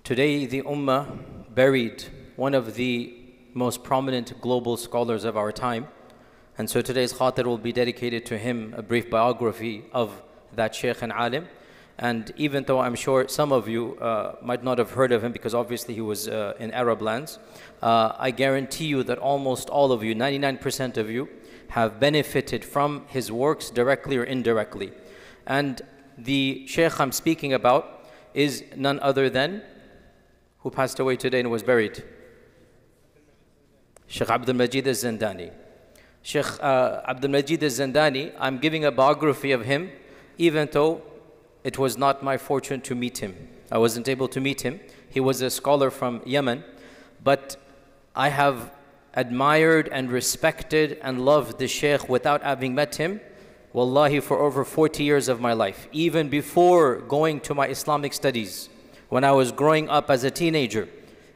Today, the Ummah buried one of the most prominent global scholars of our time. And so today's khatir will be dedicated to him, a brief biography of that Shaykh and Alim. And even though I'm sure some of you might not have heard of him because obviously he was in Arab lands, I guarantee you that almost all of you, 99% of you, have benefited from his works directly or indirectly. And the Shaykh I'm speaking about is none other than who passed away today and was buried? Shaykh Abdul Majeed Al-Zindani. Shaykh Abdul Majeed Al-Zindani, I'm giving a biography of him, even though it was not my fortune to meet him. I wasn't able to meet him. He was a scholar from Yemen, but I have admired and respected and loved the Shaykh without having met him, wallahi, for over 40 years of my life. Even before going to my Islamic studies, when I was growing up as a teenager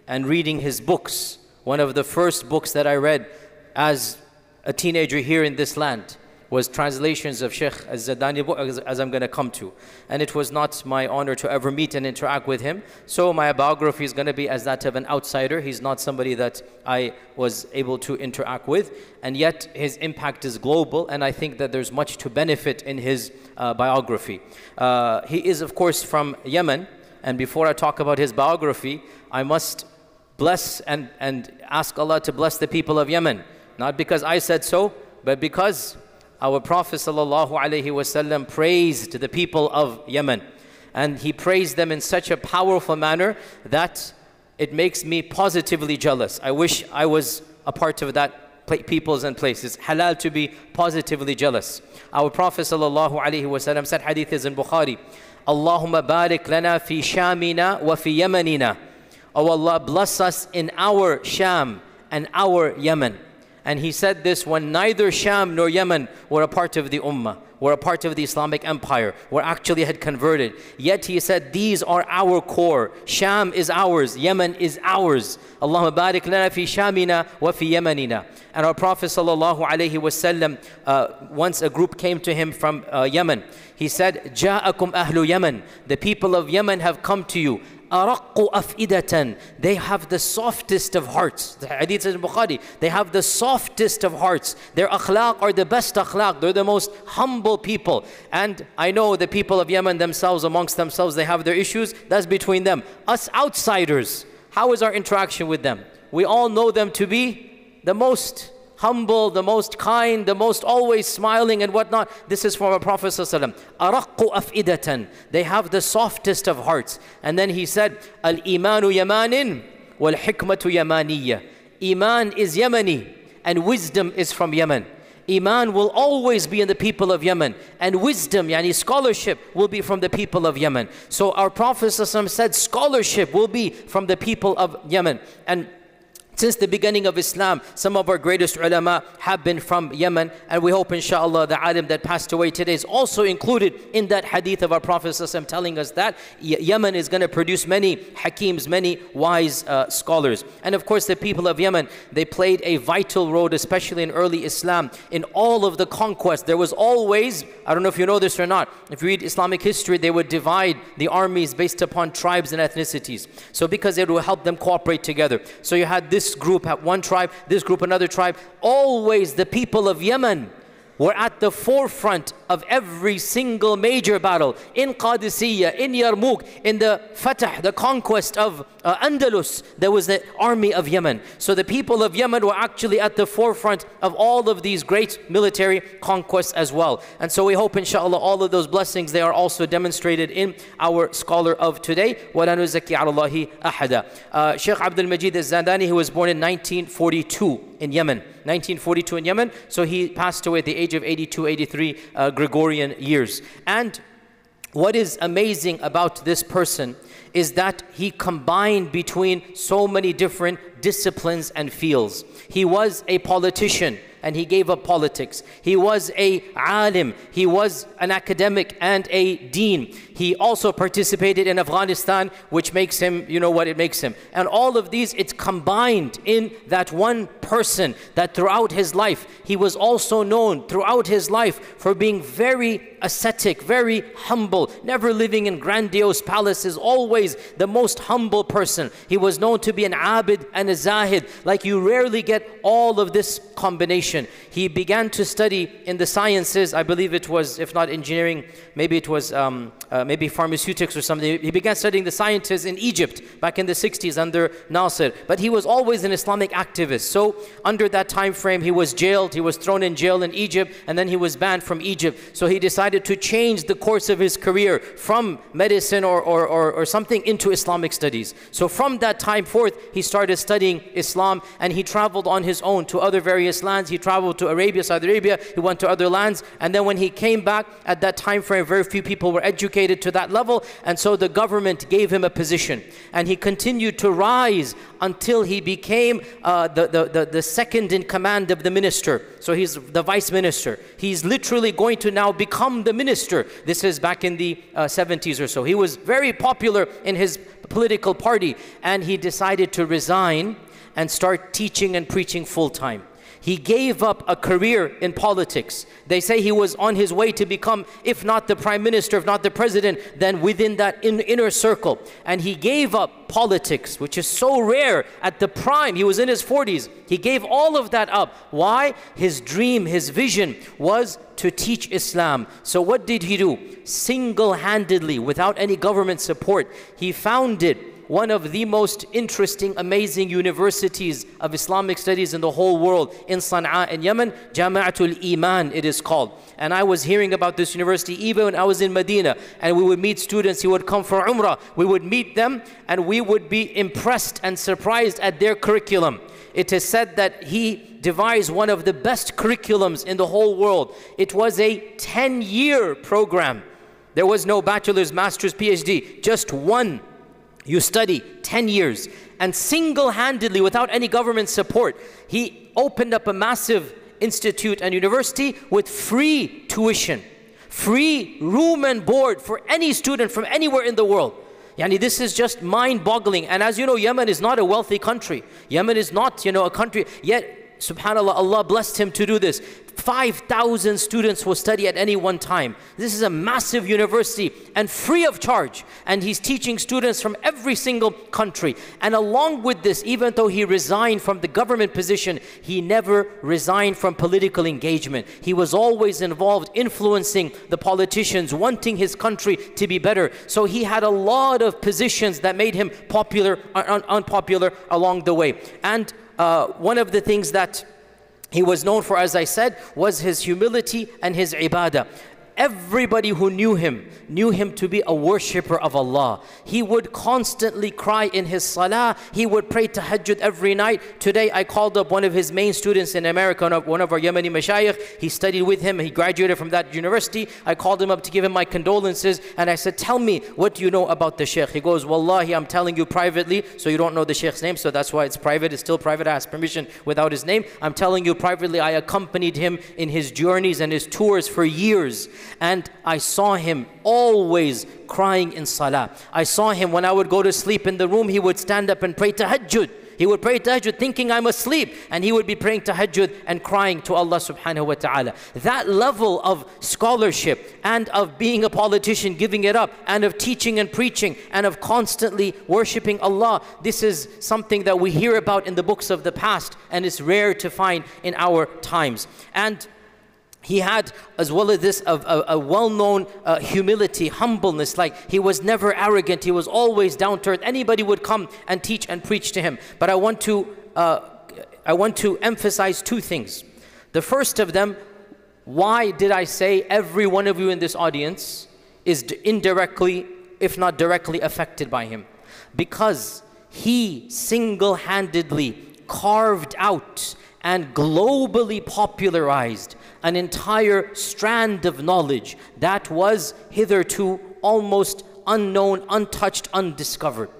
and reading his books, one of the first books that I read as a teenager here in this land was translations of Shaykh Al-Zindani book, as I'm going to come to. And it was not my honor to ever meet and interact with him. So my biography is going to be as that of an outsider. He's not somebody that I was able to interact with. And yet his impact is global, and I think that there's much to benefit in his biography. He is, of course, from Yemen. And before I talk about his biography, I must bless and ask Allah to bless the people of Yemen. Not because I said so, but because our Prophet ﷺ praised the people of Yemen. And he praised them in such a powerful manner that it makes me positively jealous. I wish I was a part of that peoples and places. Halal to be positively jealous. Our Prophet ﷺ said, hadith is in Bukhari, Allahumma barik lana fi shamina wa fi yamanina. Oh Allah, bless us in our Sham and our Yemen. And he said this when neither Sham nor Yemen were a part of the Ummah, were a part of the Islamic Empire, were actually had converted. Yet he said, these are our core. Sham is ours, Yemen is ours. Allahumma barik lana fi shamina wa fi yamanina. And our Prophet ﷺ, once a group came to him from Yemen. He said, Ja'akum ahlu Yemen. The people of Yemen have come to you. Araqqu af'idatan. They have the softest of hearts. The hadith is in Bukhari. They have the softest of hearts. Their akhlaq are the best akhlaq. They're the most humble people. And I know the people of Yemen themselves, amongst themselves, they have their issues. That's between them. Us outsiders, how is our interaction with them? We all know them to be the most humble, the most kind, the most always smiling and whatnot. This is from our Prophet ﷺ. Araqqu af'idatan. They have the softest of hearts. And then he said, Al-imanu yamanin wal-hikmatu yamaniyya. Iman is Yemeni and wisdom is from Yemen. Iman will always be in the people of Yemen, and wisdom, yani scholarship, will be from the people of Yemen. So our Prophet ﷺ said scholarship will be from the people of Yemen. And since the beginning of Islam, some of our greatest ulama have been from Yemen, and we hope inshallah the alim that passed away today is also included in that hadith of our Prophet ﷺ telling us that Yemen is going to produce many hakims, many wise scholars. And of course the people of Yemen, they played a vital role, especially in early Islam, in all of the conquest. There was always, I don't know if you know this or not, if you read Islamic history, they would divide the armies based upon tribes and ethnicities. So because it would help them cooperate together. So you had this group have one tribe, this group another tribe. Always the people of Yemen were at the forefront of every single major battle. In Qadisiyah, in Yarmouk, in the Fatah, the conquest of Andalus, there was the army of Yemen. So the people of Yemen were actually at the forefront of all of these great military conquests as well. And so we hope inshallah all of those blessings, they are also demonstrated in our scholar of today. وَلَا نُزَكِّي عَلَى اللَّهِ أَحَدًا. Shaykh Abdul Majeed Al-Zindani, he was born in 1942 in Yemen. 1942 in Yemen. So he passed away at the age of 82, 83 Gregorian years. And what is amazing about this person is that he combined between so many different disciplines and fields. He was a politician, and he gave up politics. He was a alim, he was an academic and a deen. He also participated in Afghanistan, which makes him, you know what it makes him. And all of these, it's combined in that one person, that throughout his life, he was also known throughout his life for being very ascetic, very humble, never living in grandiose palaces, always the most humble person. He was known to be an abid and a zahid. Like, you rarely get all of this combination. He began to study in the sciences. I believe it was, if not engineering, maybe it was maybe pharmaceutics or something. He began studying the sciences in Egypt back in the 60s under Nasser. But he was always an Islamic activist. So under that time frame, he was jailed. He was thrown in jail in Egypt, and then he was banned from Egypt. So he decided to change the course of his career from medicine or something into Islamic studies. So from that time forth, he started studying Islam, and he traveled on his own to other various lands. He traveled to Arabia, Saudi Arabia. He went to other lands. And then when he came back, at that time frame, very few people were educated to that level. And so the government gave him a position. And he continued to rise until he became the second in command of the minister. So he's the vice minister. He's literally going to now become the minister. This is back in the 70s or so. He was very popular in his political party, and he decided to resign and start teaching and preaching full-time. He gave up a career in politics. They say he was on his way to become, if not the prime minister, if not the president, then within that inner circle. And he gave up politics, which is so rare at the prime. He was in his 40s. He gave all of that up. Why? His dream, his vision was to teach Islam. So what did he do? Single-handedly, without any government support, he founded one of the most interesting, amazing universities of Islamic studies in the whole world in Sana'a in Yemen. Jama'atul Iman it is called. And I was hearing about this university even when I was in Medina, and we would meet students. He would come for Umrah. We would meet them, and we would be impressed and surprised at their curriculum. It is said that he devised one of the best curriculums in the whole world. It was a 10-year program. There was no bachelor's, master's, PhD, just one. You study 10 years, and single-handedly, without any government support, he opened up a massive institute and university with free tuition, free room and board for any student from anywhere in the world. Yani, this is just mind-boggling. And as you know, Yemen is not a wealthy country. Yemen is not, a country, yet, subhanAllah, Allah blessed him to do this. 5,000 students will study at any one time. This is a massive university and free of charge. And he's teaching students from every single country. And along with this, even though he resigned from the government position, he never resigned from political engagement. He was always involved, influencing the politicians, wanting his country to be better. So he had a lot of positions that made him popular or unpopular along the way. And one of the things that he was known for, as I said, was his humility and his ibadah. Everybody who knew him to be a worshipper of Allah. He would constantly cry in his salah. He would pray tahajjud every night. Today I called up one of his main students in America, one of our Yemeni mashayikh. He studied with him. He graduated from that university. I called him up to give him my condolences, and I said, tell me, what do you know about the Shaykh? He goes, Wallahi, I'm telling you privately. So you don't know the Shaykh's name, so that's why it's private. It's still private. I asked permission without his name. I'm telling you privately, I accompanied him in his journeys and his tours for years. And I saw him always crying in salah. I saw him when I would go to sleep in the room, he would stand up and pray tahajjud. He would pray tahajjud thinking I'm asleep, and he would be praying tahajjud and crying to Allah subhanahu wa ta'ala. That level of scholarship and of being a politician, giving it up, and of teaching and preaching, and of constantly worshipping Allah, this is something that we hear about in the books of the past, and it's rare to find in our times. And he had, as well as this, a well-known humility, humbleness. Like, he was never arrogant. He was always down to earth. Anybody would come and teach and preach to him. But I want to emphasize two things. The first of them, why did I say every one of you in this audience is indirectly, if not directly, affected by him? Because he single-handedly carved out and globally popularized an entire strand of knowledge that was hitherto almost unknown, untouched, undiscovered.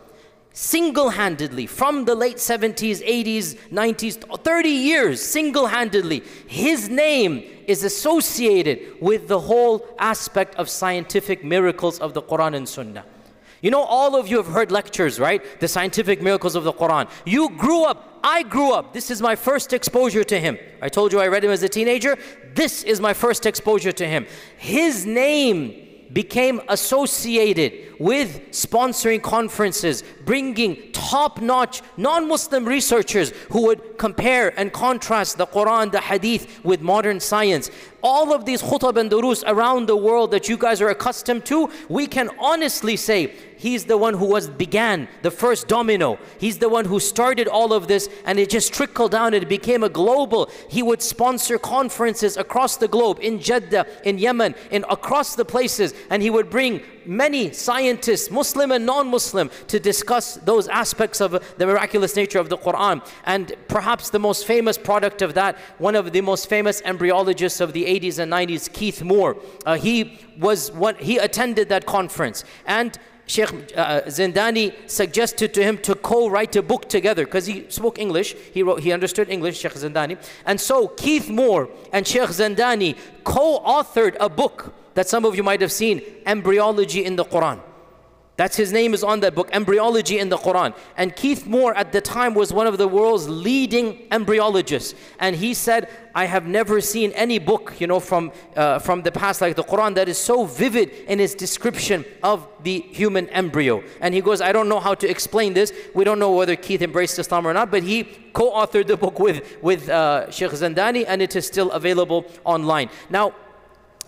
single-handedly, from the late 70s, 80s, 90s, 30 years, single-handedly, his name is associated with the whole aspect of scientific miracles of the Quran and Sunnah. You know, all of you have heard lectures, right? The scientific miracles of the Quran. You grew up, I grew up. This is my first exposure to him. I told you I read him as a teenager. This is my first exposure to him. His name became associated with sponsoring conferences, bringing top-notch non-Muslim researchers who would compare and contrast the Quran, the Hadith with modern science. All of these khutab and durus around the world that you guys are accustomed to, we can honestly say he's the one who began the first domino. He's the one who started all of this, and it just trickled down. It became a global. He would sponsor conferences across the globe, in Jeddah, in Yemen, across the places, and he would bring many scientists, Muslim and non-Muslim, to discuss those aspects of the miraculous nature of the Quran. And perhaps the most famous product of that, one of the most famous embryologists of the 80s and 90s, Keith Moore, he attended that conference, and Shaykh Zindani suggested to him to co-write a book together, because he spoke English, he understood English, Shaykh Zindani. And so Keith Moore and Shaykh Zindani co-authored a book that some of you might have seen, Embryology in the Quran. That's his name is on that book, Embryology in the Quran. And Keith Moore at the time was one of the world's leading embryologists. And he said, I have never seen any book, you know, from the past like the Quran that is so vivid in its description of the human embryo. And he goes, I don't know how to explain this. We don't know whether Keith embraced Islam or not, but he co-authored the book with Shaykh Zindani, and it is still available online. Now,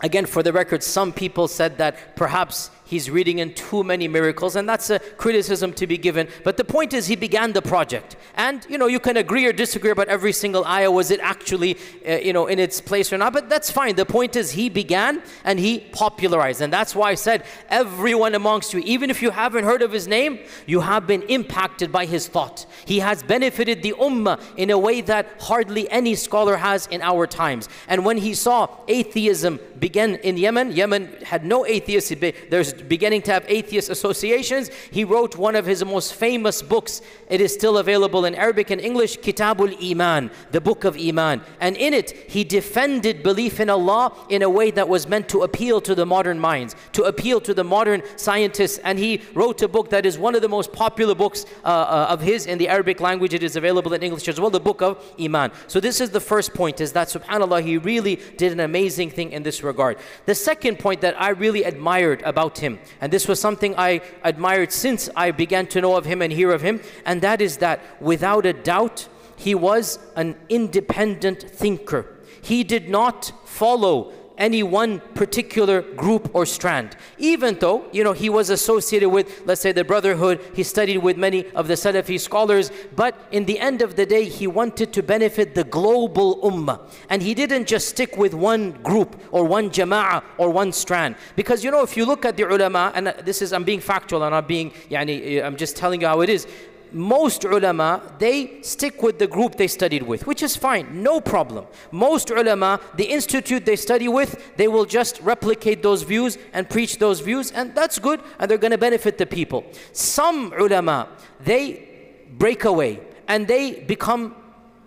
again, for the record, some people said that perhaps he's reading in too many miracles, and that's a criticism to be given. But the point is, he began the project. And, you know, you can agree or disagree about every single ayah. Was it actually, you know, in its place or not? But that's fine. The point is, he began and he popularized. And that's why I said, everyone amongst you, even if you haven't heard of his name, you have been impacted by his thought. He has benefited the ummah in a way that hardly any scholar has in our times. And when he saw atheism begin in Yemen, Yemen had no atheists. There's beginning to have atheist associations. He wrote one of his most famous books. It is still available in Arabic and English, Kitabul Iman, the Book of Iman. And in it, he defended belief in Allah in a way that was meant to appeal to the modern minds, to appeal to the modern scientists. And he wrote a book that is one of the most popular books of his in the Arabic language. It is available in English as well, the Book of Iman. So this is the first point, is that subhanAllah, he really did an amazing thing in this regard. The second point that I really admired about him, and this was something I admired since I began to know of him and hear of him, and that is that without a doubt, he was an independent thinker. He did not follow any one particular group or strand. Even though, you know, he was associated with, let's say, the Brotherhood, he studied with many of the Salafi scholars, but in the end of the day, he wanted to benefit the global ummah. And he didn't just stick with one group or one jama'ah or one strand. Because, you know, if you look at the ulama, and this is, I'm being factual and I'm just telling you how it is. Most ulama, they stick with the group they studied with, which is fine, no problem. Most ulama, the institute they study with, they will just replicate those views and preach those views, and that's good, and they're going to benefit the people. Some ulama, they break away and they become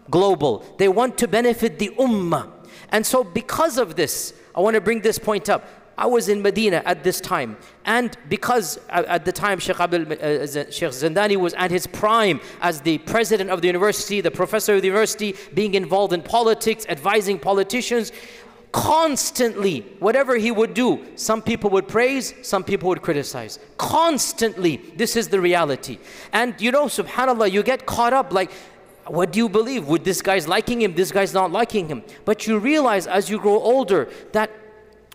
global. They want to benefit the ummah. And so because of this, I want to bring this point up. I was in Medina at this time, and because at the time Shaykh Zindani was at his prime as the president of the university, the professor of the university, being involved in politics, advising politicians, constantly, whatever he would do, some people would praise, some people would criticize. Constantly, this is the reality. And you know, subhanAllah, you get caught up like, what do you believe? Would this guy's liking him, this guy's not liking him? But you realize as you grow older that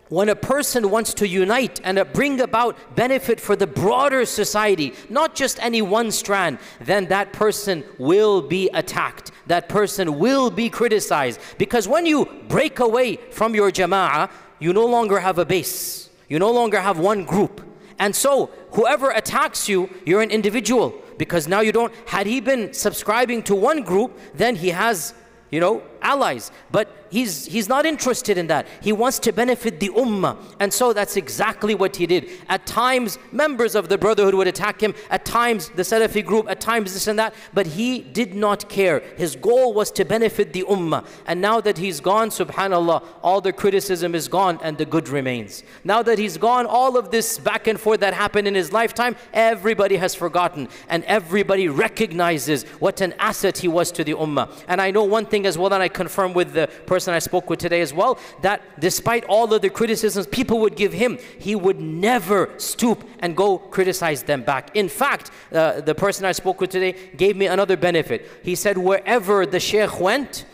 when a person wants to unite and bring about benefit for the broader society, not just any one strand, then that person will be attacked. That person will be criticized. Because when you break away from your jama'ah, you no longer have a base. You no longer have one group. And so whoever attacks you, you're an individual. Because now you don't, had he been subscribing to one group, then he has, you know, allies. But he's not interested in that. He wants to benefit the ummah. And so that's exactly what he did. At times, members of the Brotherhood would attack him. At times, the Salafi group. At times, this and that. But he did not care. His goal was to benefit the ummah. And now that he's gone, subhanallah, all the criticism is gone and the good remains. Now that he's gone, all of this back and forth that happened in his lifetime, everybody has forgotten. And everybody recognizes what an asset he was to the ummah. And I know one thing as well, and I confirm with the person I spoke with today as well, that despite all of the criticisms people would give him, he would never stoop and go criticize them back. In fact, the person I spoke with today gave me another benefit. He said wherever the Shaykh went,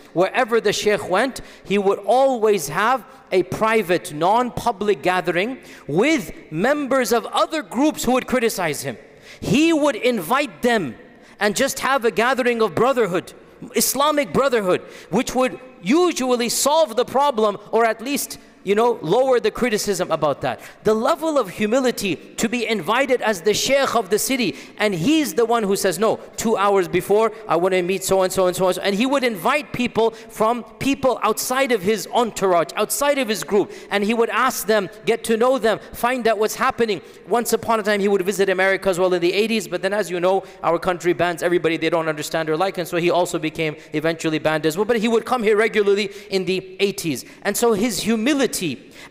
he would always have a private, non-public gathering with members of other groups who would criticize him. He would invite them and just have a gathering of brotherhood, Islamic brotherhood, which would usually solve the problem, or at least, lower the criticism about that. The level of humility to be invited as the Shaykh of the city, and he's the one who says, no, 2 hours before, I want to meet so and so and so and so. And he would invite people from people outside of his entourage, outside of his group, and he would ask them, get to know them, find out what's happening. Once upon a time, he would visit America as well in the 80s, but then as you know, our country bans everybody they don't understand or like, and so he also became eventually banned as well. But he would come here regularly in the 80s. And so his humility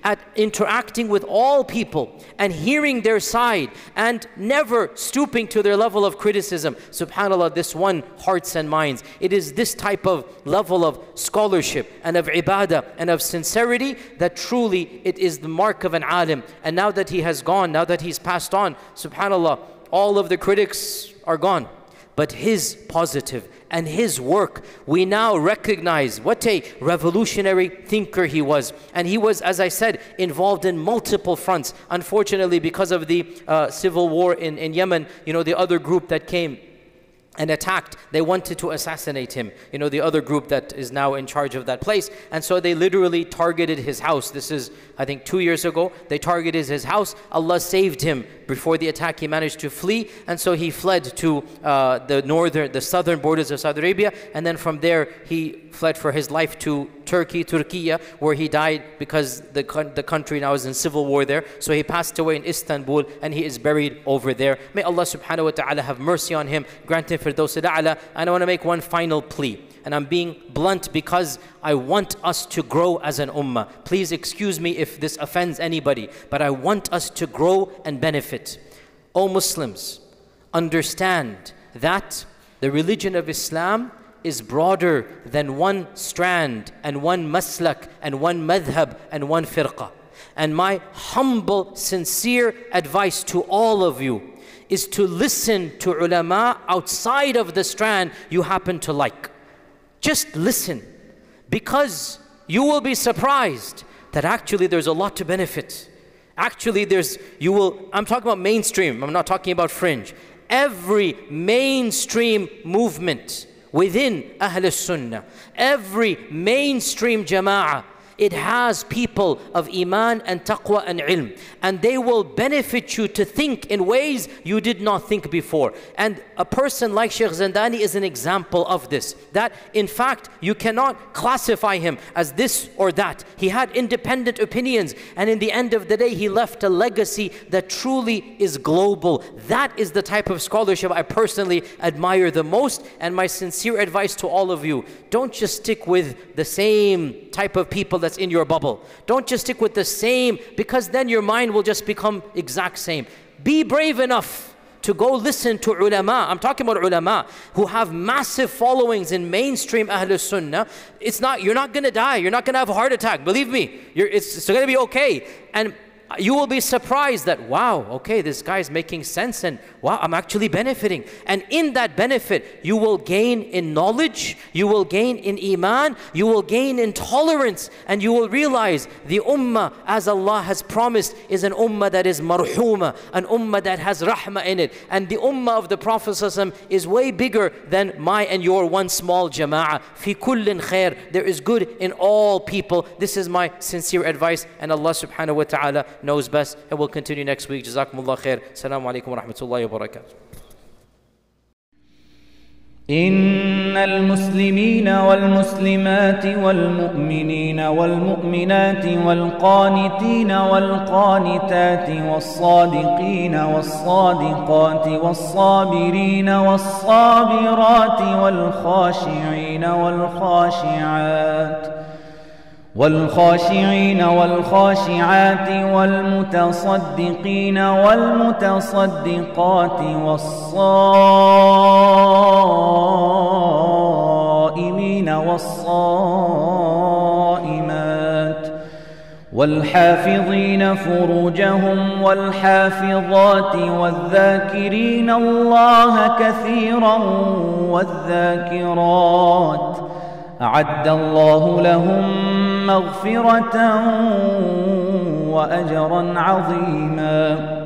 at interacting with all people and hearing their side and never stooping to their level of criticism, subhanallah, this won hearts and minds. It is this type of level of scholarship and of ibadah and of sincerity that truly it is the mark of an alim. And now that he has gone, now that he's passed on, subhanallah, all of the critics are gone. But his positive and his work, we now recognize what a revolutionary thinker he was. And he was, as I said, involved in multiple fronts. Unfortunately, because of the civil war in Yemen, the other group that came and attacked, they wanted to assassinate him, the other group that is now in charge of that place. And so they literally targeted his house. This is, I think, 2 years ago. They targeted his house. Allah saved him. Before the attack, he managed to flee, and so he fled to the southern borders of Saudi Arabia, and then from there he fled for his life to Turkey, where he died because the country now is in civil war there. So he passed away in Istanbul, and he is buried over there. May Allah subhanahu wa ta'ala have mercy on him, grant him Firdaus al-A'la. And I want to make one final plea. And I'm being blunt because I want us to grow as an ummah. Please excuse me if this offends anybody, but I want us to grow and benefit. O Muslims, understand that the religion of Islam is broader than one strand and one maslak and one madhab and one firqa. And my humble, sincere advice to all of you is to listen to ulama outside of the strand you happen to like. Just listen, because you will be surprised that actually there's a lot to benefit. Actually, I'm talking about mainstream, I'm not talking about fringe. Every mainstream movement within Ahl Sunnah, every mainstream jama'ah, it has people of iman and taqwa and ilm, and they will benefit you to think in ways you did not think before. And a person like Shaykh Zindani is an example of this, that in fact you cannot classify him as this or that. He had independent opinions, and in the end of the day he left a legacy that truly is global. That is the type of scholarship I personally admire the most. And my sincere advice to all of you, don't just stick with the same type of people that's in your bubble. Don't just stick with the same, because then your mind will just become exact same. Be brave enough to go listen to ulama. I'm talking about ulama who have massive followings in mainstream Ahl Sunnah. You're not going to die. You're not going to have a heart attack. Believe me, it's going to be okay. And you will be surprised that, wow, okay, this guy is making sense, and wow, I'm actually benefiting. And in that benefit, you will gain in knowledge, you will gain in iman, you will gain in tolerance, and you will realize the ummah, as Allah has promised, is an ummah that is marhuma, an ummah that has rahmah in it. And the ummah of the Prophet ﷺ is way bigger than my and your one small jama'ah. Fi kullin khair, there is good in all people. This is my sincere advice, and Allah subhanahu wa ta'ala knows best. And we'll continue next week. Jazakumullah khair. Assalamu alaikum wa rahmatullahi wa barakatuh. المسلمين والمسلمات والمؤمنين والمؤمنات والقانتين والقانتات والصادقين والصادقات والصابرين والصابرات والخاشعين والخاشعات والمتصدقين والمتصدقات والصائمين والصائمات والحافظين فروجهم والحافظات والذاكرين الله كثيرا والذاكرات أعد الله لهم مغفرة وأجرا عظيما.